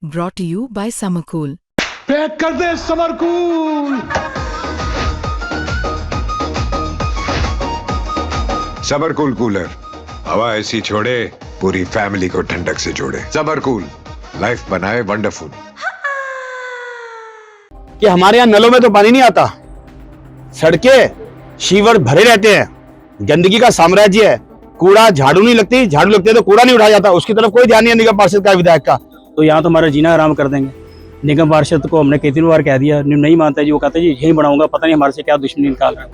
brought to you by Summercool. Pack कर दे summer cool. Summer cool cooler हवा ऐसी छोड़े पूरी फैमिली को ठंडक से जोड़े। समरकूल लाइफ बनाए वंडरफुल। कि हमारे यहाँ नलों में तो पानी नहीं आता, सड़कें शीवर भरे रहते हैं, गंदगी का साम्राज्य है, कूड़ा झाड़ू नहीं लगती, झाड़ू लगते तो कूड़ा नहीं उठाया जाता, उसकी तरफ कोई ध्यान नहीं है निगम पार्षद का, विधायक का। तो यहाँ तो हमारा जीना आराम कर देंगे। निगम पार्षद को हमने कितनी बार कह दिया, नहीं मानता जी। वो कहते जी यही बनाऊंगा, पता नहीं हमारे से क्या दुश्मनी निकाल रहा है,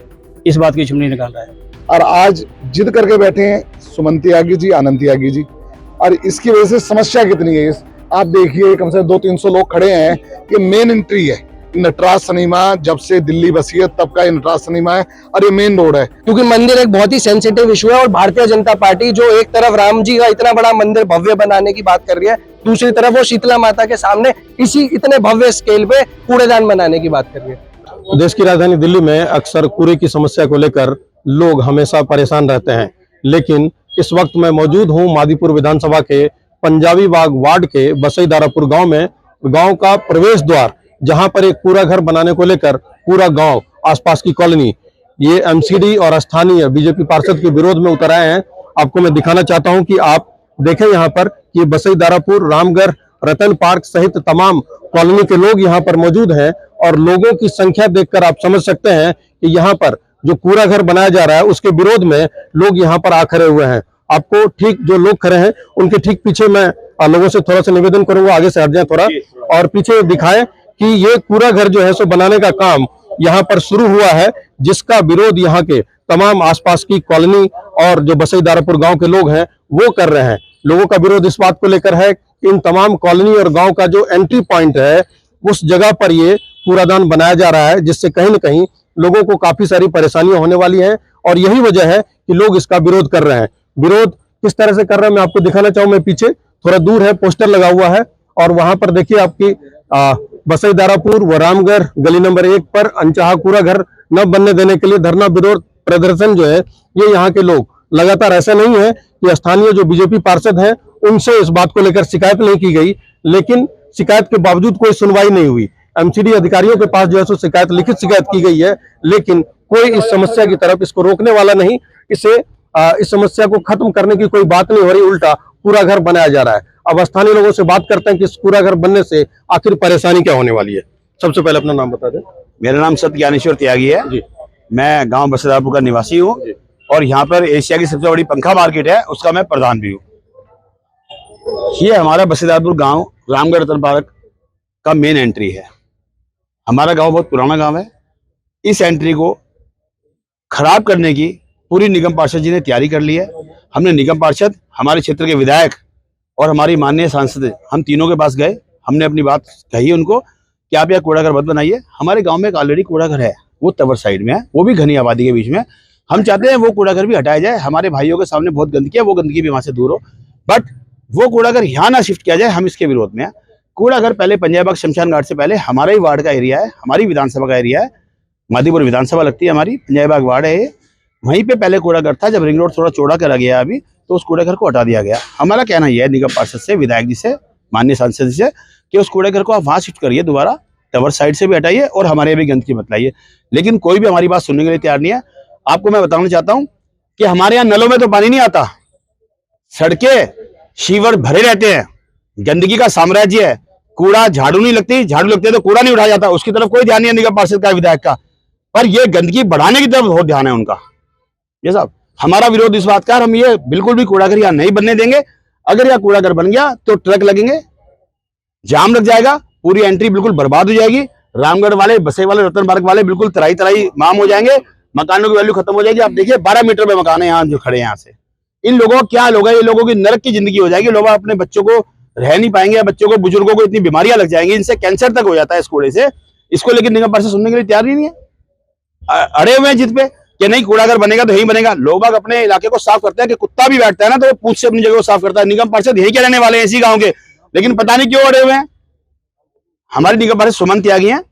इस बात की दुश्मनी निकाल रहा है। और आज जिद करके बैठे हैं सुमन त्यागी जी, आनंद त्यागी जी, और इसकी वजह से समस्या कितनी है। आप देखिए कम से कम 200-300 लोग खड़े हैं। ये मेन एंट्री है नटराज सिनेमा, जब से दिल्ली बसी है तब का ये नटराज सिनेमा है और ये मेन रोड है। क्योंकि मंदिर एक बहुत ही सेंसिटिव इशू है और भारतीय जनता पार्टी जो एक तरफ राम जी का इतना बड़ा मंदिर भव्य बनाने की बात कर रही है, दूसरी तरफ वो शीतला माता के सामने इसी इतने भव्य स्केल पे कूड़ेदान बनाने की बात कर रही है। देश की राजधानी दिल्ली में अक्सर कूड़े की समस्या को लेकर लोग हमेशा परेशान रहते हैं, लेकिन इस वक्त मैं मौजूद हूं मादीपुर विधानसभा के पंजाबी बाग वार्ड के बसई दारापुर गांव में। गांव का प्रवेश द्वार जहां पर एक कूड़ा घर बनाने को लेकर पूरा गांव, आसपास की कॉलोनी, ये एमसीडी और स्थानीय बीजेपी पार्षद के विरोध में उतर आए हैं। आपको मैं दिखाना चाहता हूं कि आप देखें यहाँ पर कि बसई दारापुर, रामगढ़, रतन पार्क सहित तमाम कॉलोनी के लोग यहाँ पर मौजूद हैं और लोगों की संख्या देखकर आप समझ सकते हैं कि यहाँ पर जो कूड़ा घर बनाया जा रहा है उसके विरोध में लोग यहाँ पर आ खड़े हुए हैं। आपको ठीक जो लोग खड़े हैं उनके ठीक पीछे मैं लोगों से थोड़ा सा निवेदन करूंगा, आगे से हट जाए थोड़ा और पीछे दिखाएं कि ये कूड़ा घर जो है सो बनाने का काम यहाँ पर शुरू हुआ है, जिसका विरोध यहाँ के तमाम आसपास की कॉलोनी और जो बसई दारापुर गांव के लोग हैं वो कर रहे हैं। लोगों का विरोध इस बात को लेकर है कि इन तमाम कॉलोनी और गांव का जो एंट्री पॉइंट है उस जगह पर ये कूड़ादान बनाया जा रहा है, जिससे कहीं न कहीं लोगों को काफी सारी परेशानियां होने वाली हैं और यही वजह है कि लोग इसका विरोध कर रहे हैं। विरोध किस तरह से कर रहे हैं मैं आपको दिखाना चाहूँ। मैं पीछे थोड़ा दूर है, पोस्टर लगा हुआ है और वहां पर देखिए आपकी बसई दारापुर व रामगढ़ गली नंबर 1 पर अनचाहा कूड़ा घर न बनने देने के लिए धरना विरोध प्रदर्शन जो है ये यहाँ के लोग लगातार। ऐसा नहीं है कि स्थानीय जो बीजेपी पार्षद हैं उनसे इस बात को लेकर शिकायत नहीं की गई, लेकिन शिकायत के बावजूद कोई सुनवाई नहीं हुई। एमसीडी अधिकारियों के पास जो है सो शिकायत, लिखित शिकायत की गई है, लेकिन कोई इस समस्या की तरफ इसको रोकने वाला नहीं, इसे इस समस्या को खत्म करने की कोई बात नहीं हो रही, उल्टा पूरा घर बनाया जा रहा है। अब स्थानीय लोगों से बात करते हैं कि इस पूरा घर बनने से आखिर परेशानी क्या होने वाली है। सबसे पहले अपना नाम बता दें। मेरा नाम सत्यानेश्वर त्यागी है जी। मैं गांव बसई दारापुर का निवासी हूँ और यहाँ पर एशिया की सबसे बड़ी पंखा मार्केट है, उसका मैं प्रधान भी हूँ। ये हमारा बसई दारापुर गाँव रामगढ़ रतन पार्क का मेन एंट्री है। हमारा गांव बहुत पुराना गांव है। इस एंट्री को खराब करने की पूरी निगम पार्षद जी ने तैयारी कर ली है। हमने निगम पार्षद, हमारे क्षेत्र के विधायक और हमारी माननीय सांसद, हम तीनों के पास गए। हमने अपनी बात कही उनको कि आप यहाँ कूड़ा घर मत बनाइए। हमारे गांव में एक ऑलरेडी कूड़ा घर है, वो तवर साइड में है, वो भी घनी आबादी के बीच में। हम चाहते हैं वो कूड़ा घर भी हटाया जाए। हमारे भाइयों के सामने बहुत गंदगी है, वो गंदगी भी वहां से दूर हो, बट वो कूड़ा घर यहाँ ना शिफ्ट किया जाए, हम इसके विरोध में हैं। कूड़ा घर पहले पंजाब बाग शमशान घाट से पहले हमारा ही वार्ड का एरिया है, हमारी विधानसभा का एरिया है, मादीपुर विधानसभा लगती है हमारी, पंजाब बाग वार्ड है। वहीं पे पहले कूड़ा घर था। जब रिंग रोड थोड़ा चौड़ा करा गया अभी, तो उस कूड़े घर को हटा दिया गया। हमारा कहना यह है निगम पार्षद से, विधायक जी से, माननीय सांसद जी से कि उस कूड़े घर को आप वहां शिफ्ट करिए, दोबारा टावर साइड से भी हटाइए और हमारे भी गंदगी मत लाइए। लेकिन कोई भी हमारी बात सुनने के लिए तैयार नहीं है। आपको मैं बताना चाहता हूँ कि हमारे यहाँ नलों में तो पानी नहीं आता, सड़कें शीवर भरे रहते हैं, गंदगी का साम्राज्य है, कूड़ा झाड़ू नहीं लगती, झाड़ू लगते तो कूड़ा नहीं उठाया जाता, उसकी तरफ कोई ध्यान नहीं है निगम पार्षद का, विधायक का। पर ये गंदगी बढ़ाने की तरफ बहुत ध्यान है उनका। ये साहब हमारा विरोध इस बात का, हम ये बिल्कुल भी कूड़ा घर यहाँ नहीं बनने देंगे। अगर यहाँ कूड़ा घर बन गया तो ट्रक लगेंगे, जाम लग जाएगा, पूरी एंट्री बिल्कुल बर्बाद हो जाएगी। रामगढ़ वाले, बसई वाले, रतन पार्क वाले बिल्कुल तराई तराई माम हो जाएंगे, मकानों की वैल्यू खत्म हो जाएगी। आप देखिए 12 मीटर में मकान है यहाँ जो खड़े हैं। यहाँ से इन लोगों को क्या लोग, ये लोगों की नरक की जिंदगी हो जाएगी। लोग अपने बच्चों को रह नहीं पाएंगे, बच्चों को, बुजुर्गों को इतनी बीमारियां लग जाएंगी, इनसे कैंसर तक हो जाता है इस कूड़े से। इसको लेकिन निगम पार्षद सुनने के लिए तैयार ही नहीं है। अड़े हुए हैं जिद पे कि नहीं कूड़ा घर बनेगा तो यही बनेगा। लोग बाग अपने इलाके को साफ करते हैं कि कुत्ता भी बैठता है ना तो वो पूंछ से अपनी जगह को साफ करता है। निगम पार्षद यही क्या रहने वाले हैं, इसी गांव के, लेकिन पता नहीं क्यों अड़े हुए हैं। हमारे निगम पार्षद सुमन त्यागी हैं,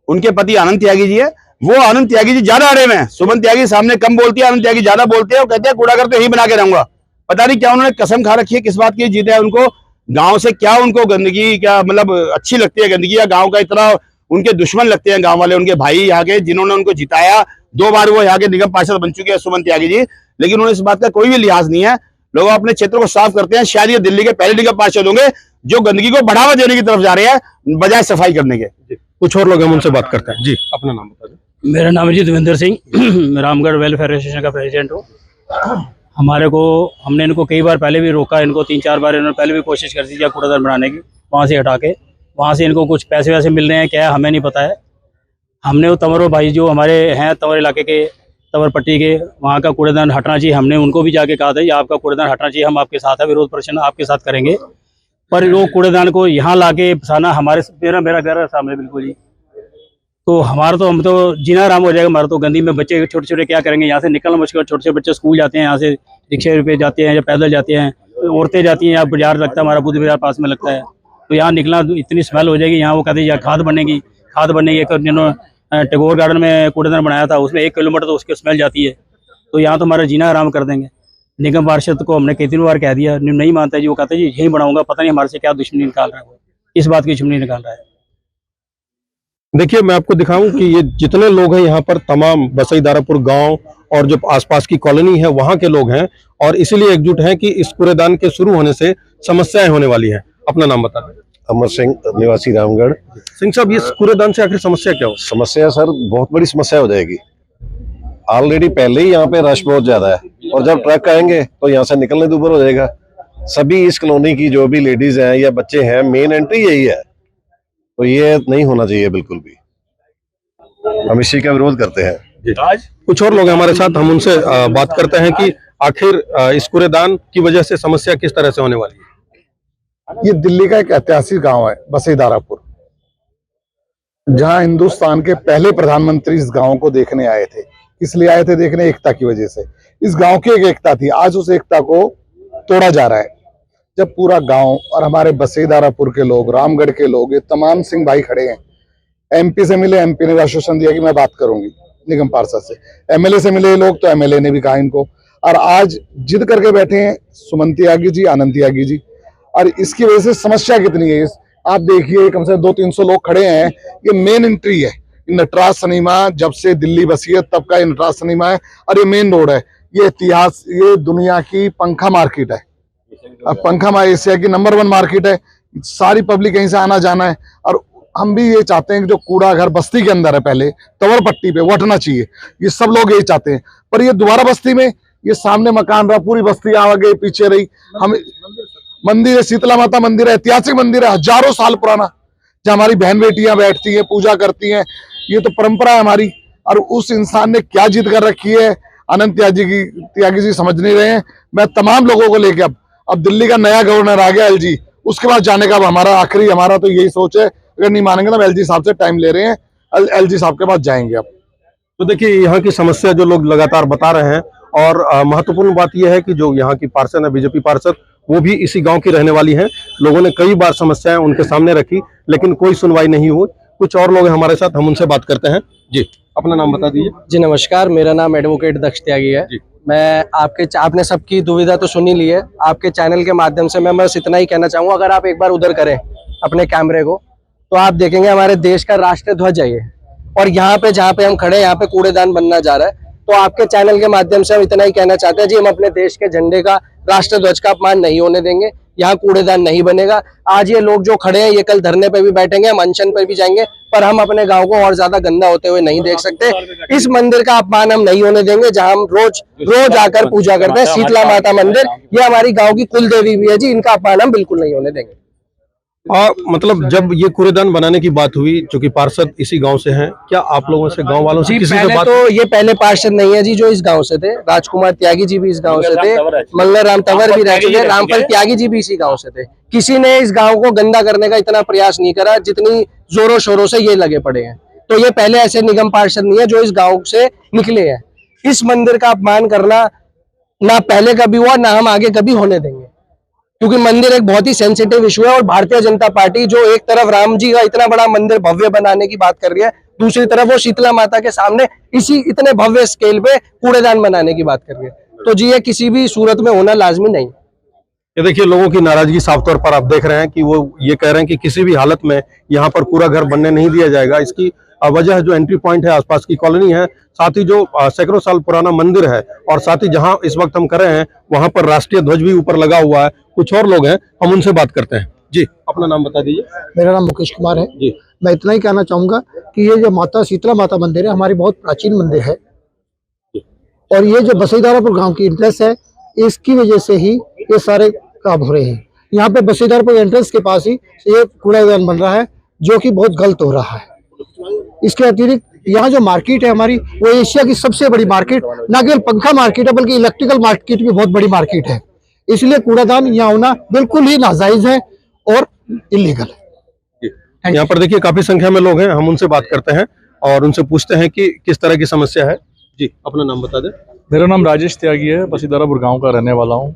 उनके पति आनंद त्यागी जी है। वो आनंद त्यागी जी ज्यादा अड़े हुए हैं। सुमन त्यागी सामने कम बोलती है, आनंद त्यागी ज्यादा बोलते हैं। वो कहते हैं कूड़ा घर तो यही बना के रहूंगा। पता नहीं क्या उन्होंने कसम खा रखी है, किस बात की जिद है उनको। गांव से क्या उनको गंदगी क्या मतलब अच्छी लगती है गंदगी, या गांव का इतना उनके दुश्मन लगते हैं गांव वाले, उनके भाई यहाँ के जिन्होंने उनको जिताया 2 बार, वो यहाँ के निगम पार्षद बन चुके हैं सुमन त्यागी जी, लेकिन उन्हें इस बात का कोई भी लिहाज नहीं है। लोग अपने क्षेत्र को साफ करते हैं। शायद ये दिल्ली के पहले निगम पार्षद होंगे जो गंदगी को बढ़ावा देने की तरफ जा रहे हैं बजाय सफाई करने के। कुछ और लोग हम उनसे बात करते हैं। जी, अपना नाम बता दें। मेरा नाम है जी देवेंद्र सिंह। मैं रामगढ़ वेलफेयर एसोसिएशन का प्रेसिडेंट हूँ। हमने इनको कई बार पहले भी रोका, इनको 3-4 बार इन्होंने पहले भी कोशिश कर दी कूड़ादान बनाने की, वहाँ से हटा के। वहाँ से इनको कुछ पैसे वैसे मिल रहे हैं क्या, हमें नहीं पता है। हमने वो तंवर भाई जो हमारे हैं तंवर इलाके के, तंवर पट्टी के, वहाँ का कूड़ेदान हटना चाहिए। हमने उनको भी जाके कहा था ये आपका कूड़ेदान हटना चाहिए, हम आपके साथ है, विरोध प्रदर्शन आपके साथ करेंगे। पर वो कूड़ेदान को यहाँ ला के फंसाना, मेरा घर है सामने बिल्कुल ही, तो हम तो जीना आराम हो जाएगा हमारा। तो गंदी में बच्चे छोटे छोटे क्या करेंगे, यहाँ से निकलना मुश्किल। छोटे छोटे बच्चे स्कूल जाते हैं, यहाँ से रिक्शे पे जाते हैं या पैदल जाते हैं, औरतें जाती हैं, यहाँ बाजार लगता है हमारा, बुद्ध बाजार पास में लगता है, तो यहाँ निकलना इतनी स्मेल हो जाएगी। यहाँ वो कहते हैं यहाँ खाद बनेगी। जिन्होंने टैगोर गार्डन में कूड़ेदान बनाया था उसमें 1 किलोमीटर तो उसकी स्मेल जाती है, तो यहाँ तो हमारा जीना आराम कर देंगे। निगम पार्षद को हमने कितनी बार कह दिया, नहीं मानता जी। वो कहते हैं जी यहीं बनाऊंगा, पता नहीं हमारे से क्या दुश्मनी निकाल रहा है, वो इस बात की दुश्मनी निकाल रहा है। देखिए, मैं आपको दिखाऊं कि ये जितने लोग हैं यहाँ पर, तमाम बसई दारापुर गांव और जो आसपास की कॉलोनी है वहां के लोग हैं, और इसीलिए एकजुट हैं कि इस कूड़ेदान के शुरू होने से समस्याएं होने वाली हैं। अपना नाम बता दें। अमर सिंह, निवासी रामगढ़। सिंह साहब, ये कूड़ेदान से आखिर समस्या क्या हो? समस्या सर बहुत बड़ी समस्या हो जाएगी। ऑलरेडी पहले ही यहाँ पे रश बहुत ज्यादा है, और जब ट्रक आएंगे तो यहाँ से निकलने दूभर हो जाएगा। सभी इस कॉलोनी की जो भी लेडीज हैं या बच्चे हैं, मेन एंट्री यही है, तो ये नहीं होना चाहिए बिल्कुल भी। हम इसी का विरोध करते हैं। कुछ और लोग हैं हमारे साथ, हम उनसे बात करते हैं कि आखिर इस कूड़ेदान की वजह से समस्या किस तरह से होने वाली है। ये दिल्ली का एक ऐतिहासिक गांव है बसई दारापुर, जहां हिंदुस्तान के पहले प्रधानमंत्री इस गांव को देखने आए थे। इसलिए आए थे देखने, एकता की वजह से। इस गांव की एक एकता थी, आज उस एकता को तोड़ा जा रहा है। जब पूरा गांव और हमारे बसई दारापुर के लोग, रामगढ़ के लोग, ये तमाम सिंह भाई खड़े हैं। एमपी से मिले, एमपी ने आश्वासन दिया कि मैं बात करूंगी निगम पार्षद से। एमएलए से मिले लोग, तो एमएलए ने भी कहा इनको, और आज जिद करके बैठे हैं सुमन त्यागी जी, आनंद त्यागी जी। और इसकी वजह से समस्या कितनी है, आप देखिए कम से कम 200-300 लोग खड़े हैं। ये मेन एंट्री है नटराज सिनेमा, जब से दिल्ली बसी है तब का ये नटराज सिनेमा है, और ये मेन रोड है। ये इतिहास, ये दुनिया की पंखा मार्केट है, पंखा एशिया की नंबर 1 मार्केट है। सारी पब्लिक यहीं से आना जाना है, और हम भी ये चाहते हैं कि जो कूड़ा घर बस्ती के अंदर है, पहले तंवर पट्टी पे वो हटना चाहिए। ये सब लोग यही चाहते हैं, पर ये दोबारा बस्ती में, ये सामने मकान रहा, पूरी बस्ती आगे पीछे रही। हम मंदिर है, शीतला माता मंदिर है, ऐतिहासिक मंदिर है, हजारों साल पुराना, जहाँ हमारी बहन बेटियां बैठती हैं, पूजा करती हैं। ये तो परंपरा है हमारी। और उस इंसान ने क्या जिद कर रखी है, आनंद त्यागी जी समझ नहीं रहे हैं। मैं तमाम लोगों को लेके अब दिल्ली का नया गवर्नर आ गया एलजी, उसके बाद जाने का अब हमारा तो यही सोच है। अगर नहीं मानेंगे तो एलजी साहब से टाइम ले रहे हैं, एलजी साहब के पास जाएंगे। अब तो देखिए, यहाँ की समस्या जो लोग लगातार बता रहे हैं, और महत्वपूर्ण बात यह है कि जो यहाँ की पार्षद है, बीजेपी पार्षद, वो भी इसी गांव की रहने वाली हैं। लोगों ने कई बार समस्याएं उनके सामने रखी, लेकिन कोई सुनवाई नहीं हुई। कुछ और लोग हैं हमारे साथ, हम उनसे बात करते हैं। जी, अपना नाम बता दीजिए। जी नमस्कार, मेरा नाम एडवोकेट दक्ष त्यागी है। मैं आपने सबकी दुविधा तो सुनी ली है। आपके चैनल के माध्यम से मैं बस इतना ही कहना चाहूँगा, अगर आप एक बार उधर करें अपने कैमरे को, तो आप देखेंगे हमारे देश का राष्ट्रीय ध्वज है ये, और यहाँ पे जहाँ पे हम खड़े हैं, यहाँ पे कूड़ेदान बनना जा रहा है। तो आपके चैनल के माध्यम से हम इतना ही कहना चाहते हैं जी, हम अपने देश के झंडे का, राष्ट्रीय ध्वज का अपमान नहीं होने देंगे। यहाँ कूड़ेदान नहीं बनेगा। आज ये लोग जो खड़े हैं, ये कल धरने पे भी बैठेंगे, हम अनशन पे भी जाएंगे, पर हम अपने गांव को और ज्यादा गंदा होते हुए नहीं देख सकते। इस मंदिर का अपमान हम नहीं होने देंगे, जहां हम रोज आकर पूजा करते हैं, शीतला माता मंदिर। ये हमारी गाँव की कुल देवी भी है जी, इनका अपमान हम बिल्कुल नहीं होने देंगे। मतलब जब ये कूड़ेदान बनाने की बात हुई, चूंकि पार्षद इसी गांव से हैं, क्या आप लोगों से, गांव वालों से किसी से बात? तो ये पहले पार्षद नहीं है जी जो इस गांव से थे। राजकुमार त्यागी जी भी इस गांव से थे, मंगल राम तंवर भी रह चुके, रामफल त्यागी जी भी इसी गांव से थे। किसी ने इस गांव को गंदा करने का इतना प्रयास नहीं करा जितनी जोरों शोरों से ये लगे पड़े हैं। तो ये पहले ऐसे निगम पार्षद नहीं है जो इस गाँव से निकले हैं। इस मंदिर का अपमान करना ना पहले कभी हुआ, ना हम आगे कभी होने देंगे, क्योंकि मंदिर एक बहुत ही सेंसिटिव इशू है। और भारतीय जनता पार्टी जो एक तरफ राम जी का इतना बड़ा मंदिर भव्य बनाने की बात कर रही है, दूसरी तरफ वो शीतला माता के सामने इसी इतने भव्य स्केल पे कूड़ेदान बनाने की बात कर रही है। तो जी ये किसी भी सूरत में होना लाजमी नहीं। ये देखिए लोगों की नाराजगी साफ तौर पर आप देख रहे हैं कि वो ये कह रहे हैं कि किसी भी हालत में यहाँ पर पूरा घर बनने नहीं दिया जाएगा। इसकी वजह जो एंट्री पॉइंट है, आसपास की कॉलोनी है, साथ ही जो सैकड़ों साल पुराना मंदिर है, और साथ ही जहां इस वक्त हम कर रहे हैं वहां पर राष्ट्रीय ध्वज भी ऊपर लगा हुआ है। कुछ और लोग हैं, हम उनसे बात करते हैं। जी, अपना नाम बता दीजिए। मेरा नाम मुकेश कुमार है जी। मैं इतना ही कहना चाहूंगा कि ये जो माता शीतला माता मंदिर है, हमारी बहुत प्राचीन मंदिर है, और ये जो बसईदारापुर गांव की एंट्रेंस है, इसकी वजह से ही ये सारे काम हो रहे हैं। यहाँ पे बसईदारापुर एंट्रेंस के पास ही ये कूड़ादान बन रहा है, जो कि बहुत गलत हो रहा है। इसके अतिरिक्त यहाँ जो मार्केट है हमारी, वो एशिया की सबसे बड़ी मार्केट, न केवल पंखा मार्केट है बल्कि इलेक्ट्रिकल मार्केट भी बहुत बड़ी मार्केट है। इसलिए कूड़ादान यहाँ होना बिल्कुल ही नाजायज है और इलीगल है। यहाँ पर देखिए काफी संख्या में लोग हैं, हम उनसे बात करते हैं और उनसे पूछते हैं कि किस तरह की समस्या है। जी, अपना नाम बता दें। मेरा नाम राजेश त्यागी है, बसीदारापुर गांव का रहने वाला हूं।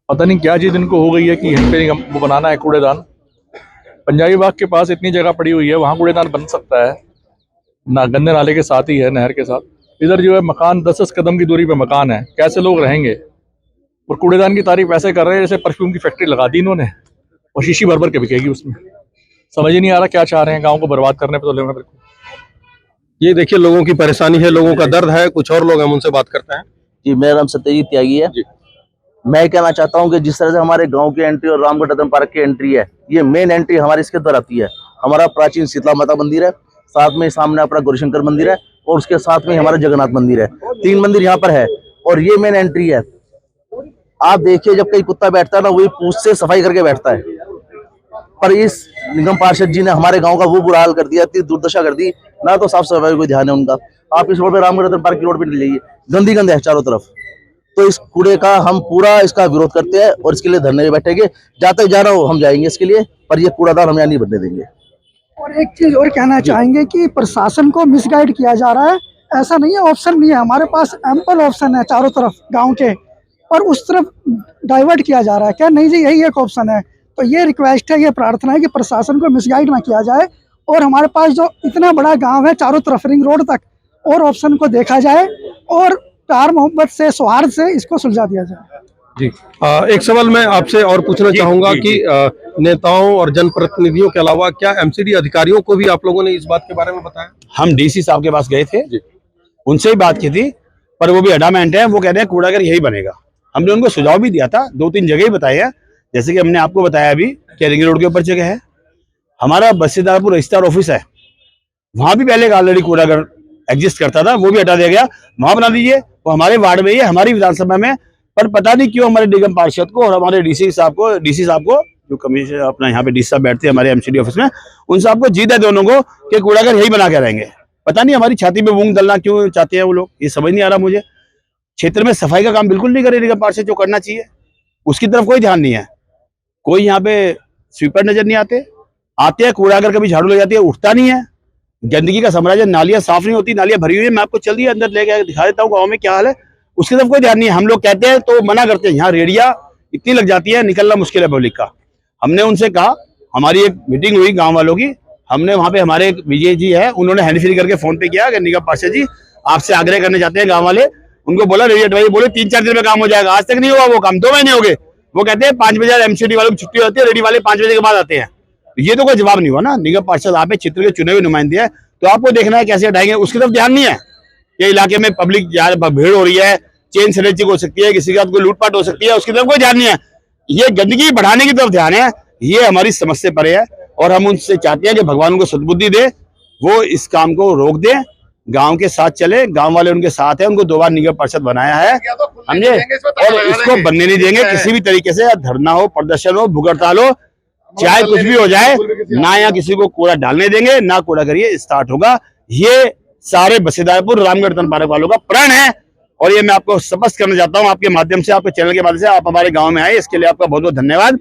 पता नहीं क्या चीज़ इनको हो गई है कि यहाँ पे वो बनाना है कूड़ेदान। पंजाबी बाग के पास इतनी जगह पड़ी हुई है, वहाँ कूड़ेदान बन सकता है ना, गंदे नाले के साथ ही है, नहर के साथ। इधर जो है मकान 10-10 कदम की दूरी पे मकान है, कैसे लोग रहेंगे? और कूड़ेदान की तारीफ ऐसे कर रहे हैं जैसे परफ्यूम की फैक्ट्री लगा दी इन्होंने, और शीशी भर भर के बिकेगी उसमें। समझ ही नहीं आ रहा क्या चाह रहे हैं, गाँव को बर्बाद करने पर तो लेना। बिल्कुल ये देखिए लोगों की परेशानी है, लोगों का दर्द है। कुछ और लोग हम उनसे बात करते हैं। जी, मेरा नाम सत्यजीत त्यागी है। मैं कहना चाहता हूं कि जिस तरह से हमारे गांव की एंट्री और रामगढ़ रतन पार्क की एंट्री है, ये मेन एंट्री हमारी इसके द्वारा आती है। हमारा प्राचीन शीतला माता मंदिर है, साथ में सामने अपना गौरीशंकर मंदिर है, और उसके साथ में हमारा जगन्नाथ मंदिर है। 3 मंदिर यहाँ पर है और ये मेन एंट्री है। आप देखिए जब कहीं कुत्ता बैठता है ना, वही पूंछ से सफाई करके बैठता है, पर इस निगम पार्षद जी ने हमारे गांव का वो बुरा हाल कर दिया, इतनी दुर्दशा कर दी, ना तो साफ सफाई को ध्यान है उनका। आप इस रोड पे रामगढ़ रतन पार्क की रोड पे ले जाइए, गंदी गंद है चारों तरफ। तो इस कूड़े का हम पूरा इसका विरोध करते हैं और इसके लिए धरने में बैठेंगे। जहाँ तक जाना हो हम जाएंगे इसके लिए, पर ये कूड़ादान हम यहाँ नहीं बनने देंगे। और एक चीज और कहना चाहेंगे कि प्रशासन को मिसगाइड किया जा रहा है। ऐसा नहीं है, ऑप्शन नहीं है, हमारे पास एम्पल ऑप्शन है चारों तरफ गांव के, और उस तरफ डाइवर्ट किया जा रहा है। क्या नहीं जी, यही एक ऑप्शन है। तो ये रिक्वेस्ट है, ये प्रार्थना है कि प्रशासन को मिसगाइड ना किया जाए, और हमारे पास जो इतना बड़ा गांव है चारों तरफ रिंग रोड तक, और ऑप्शन को देखा जाए और प्यार मोहब्बत से, सौहार्द से इसको सुलझा दिया जाए। जी, एक सवाल मैं आपसे और पूछना चाहूंगा कि नेताओं और जनप्रतिनिधियों के अलावा क्या एमसीडी अधिकारियों को भी आप लोगों ने इस बात के बारे में बताया? हम डीसी साहब के पास गए थे, उनसे ही बात की थी, पर वो भी अडामेंट है। वो कह रहे हैं कूड़ागर यही बनेगा। हमने उनको सुझाव भी दिया था, 2-3 जगह ही बताए हैं, जैसे कि हमने आपको बताया अभी कि रिंग रोड के ऊपर जगह है, हमारा बसीदारपुर रजिस्ट्रार ऑफिस है, वहां भी पहले ऑलरेडी कूड़ागर एग्जिस्ट करता था, वो भी हटा दिया गया। वहां बना दीजिए, वो हमारे वार्ड में ही है, हमारी विधानसभा में। पर पता नहीं क्यों हमारे निगम पार्षद को और हमारे डीसी साहब को जो कमिश्नर अपना यहाँ पे डीसी साहब बैठते हैं हमारे एमसीडी ऑफिस में, उन साहब को जीत है दोनों को कि कूड़ागर यही बना के रहेंगे। पता नहीं हमारी छाती पे मूंग दलना क्यों चाहते हैं वो लोग, ये समझ नहीं आ रहा मुझे। क्षेत्र में सफाई का काम बिल्कुल नहीं करे निगम पार्षद, जो करना चाहिए उसकी तरफ कोई ध्यान नहीं है। कोई यहाँ पे स्वीपर नजर नहीं आते हैं, कूड़ागर कभी झाड़ू लग जाती है, उठता नहीं है। गंदगी का साम्राज्य, नालियां साफ नहीं होती, नालियां भरी हुई है। मैं आपको जल्दी अंदर लेके दिखा देता हूँ गाँव में क्या हाल है, उसकी तरफ कोई ध्यान नहीं है। हम लोग कहते हैं तो मना करते हैं, यहाँ रेडिया इतनी लग जाती है, निकलना मुश्किल है पब्लिक का। हमने उनसे कहा, हमारी एक मीटिंग हुई गांव वालों की, हमने वहां पे हमारे विजय जी है, उन्होंने हैंड फ्री करके फोन पे किया कि निगम पार्षद जी आपसे आग्रह करने चाहते हैं गांव वाले। उनको बोला रेडिया भाई बोले 3-4 दिन में काम हो जाएगा, आज तक नहीं हुआ वो काम, 2 महीने हो गए। वो कहते हैं 5 बजे एमसीडी वालों की छुट्टी होती है, रेडी वाले 5 बजे के बाद आते हैं। ये तो कोई जवाब नहीं हुआ ना। निगम पार्षद आप चित्र के चुने हुए नुमाइंदे हैं, तो आपको देखना है कैसे हटाएंगे, उसकी तरफ ध्यान नहीं है। ये इलाके में पब्लिक भीड़ हो रही है, चेन स्नैचिंग हो सकती है, किसी के साथ कोई लूटपाट हो सकती है, उसकी तरफ कोई ध्यान नहीं है। ये गंदगी बढ़ाने की तरफ ध्यान है, ये हमारी समझ से परे है। और हम उनसे चाहते हैं कि भगवान उनको सद्बुद्धि दे, वो इस काम को रोक दे, गांव के साथ चले, गांव वाले उनके साथ हैं, उनको 2 बार निगम पार्षद बनाया है समझे, और इसको बनने नहीं देंगे किसी भी तरीके से। धरना हो, प्रदर्शन हो, भूख हड़ताल हो, चाहे कुछ भी हो जाए, ना यहाँ किसी को कूड़ा डालने देंगे, ना कूड़ा करिए स्टार्ट होगा। ये सारे बसीदारपुर रामगढ़ रतन पार्क वालों का प्रण है, और ये मैं आपको स्पष्ट करना चाहता हूँ आपके माध्यम से, आपके चैनल के माध्यम से। आप हमारे गांव में आए, इसके लिए आपका बहुत बहुत धन्यवाद।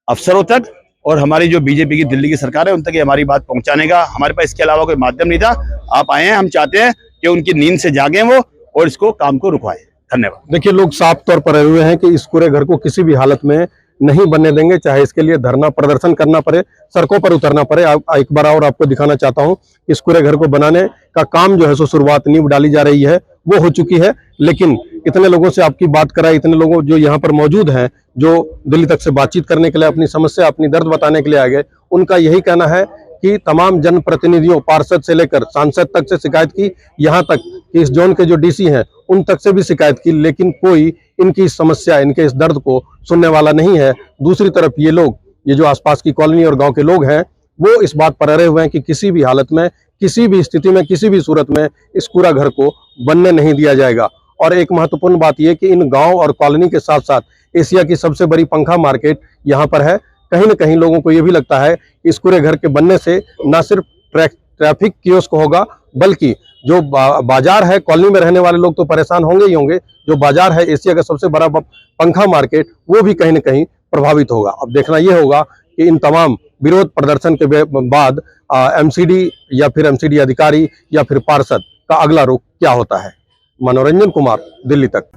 अफसरों तक और हमारी जो बीजेपी की दिल्ली की सरकार है, उन तक हमारी बात पहुंचाने का हमारे पास इसके अलावा कोई माध्यम नहीं था। आप आए हैं, हम चाहते हैं कि उनकी नींद से जागें वो, और इसको काम को रुकवाएं। धन्यवाद। देखिए लोग साफ तौर पर रहे हुए हैं कि इस कूड़े घर को किसी भी हालत में नहीं बनने देंगे, चाहे इसके लिए धरना प्रदर्शन करना पड़े, सड़कों पर उतरना पड़े। एक बार और आपको दिखाना चाहता हूं, इस कूड़े घर को बनाने का काम जो है सो शुरुआत नींव डाली जा रही है, वो हो चुकी है, लेकिन इतने लोगों से आपकी बात कराई, इतने लोगों जो यहाँ पर मौजूद हैं, जो दिल्ली तक से बातचीत करने के लिए, अपनी समस्या, अपनी दर्द बताने के लिए आ गए, उनका यही कहना है कि तमाम जनप्रतिनिधियों, पार्षद से लेकर सांसद तक से शिकायत की, यहाँ तक कि इस जोन के जो डीसी हैं उन तक से भी शिकायत की, लेकिन कोई इनकी समस्या, इनके इस दर्द को सुनने वाला नहीं है। दूसरी तरफ ये लोग, ये जो आसपास की कॉलोनी और गांव के लोग हैं, वो इस बात पर अड़े हुए हैं कि किसी भी हालत में, किसी भी स्थिति में, किसी भी सूरत में इस कूड़ा घर को बनने नहीं दिया जाएगा। और एक महत्वपूर्ण बात यह कि इन गांव और कॉलोनी के साथ साथ एशिया की सबसे बड़ी पंखा मार्केट यहाँ पर है। कहीं न कहीं लोगों को यह भी लगता है कि इस कूड़े घर के बनने से न सिर्फ ट्रैफिक कियोस्क होगा, बल्कि जो बाजार है, कॉलोनी में रहने वाले लोग तो परेशान होंगे ही होंगे, जो बाजार है एशिया का सबसे बड़ा पंखा मार्केट, वो भी कहीं न कहीं प्रभावित होगा। अब देखना यह होगा कि इन तमाम विरोध प्रदर्शन के बाद एमसीडी या फिर एमसीडी अधिकारी या फिर पार्षद का अगला रुख क्या होता है। मनोरंजन कुमार, दिल्ली तक।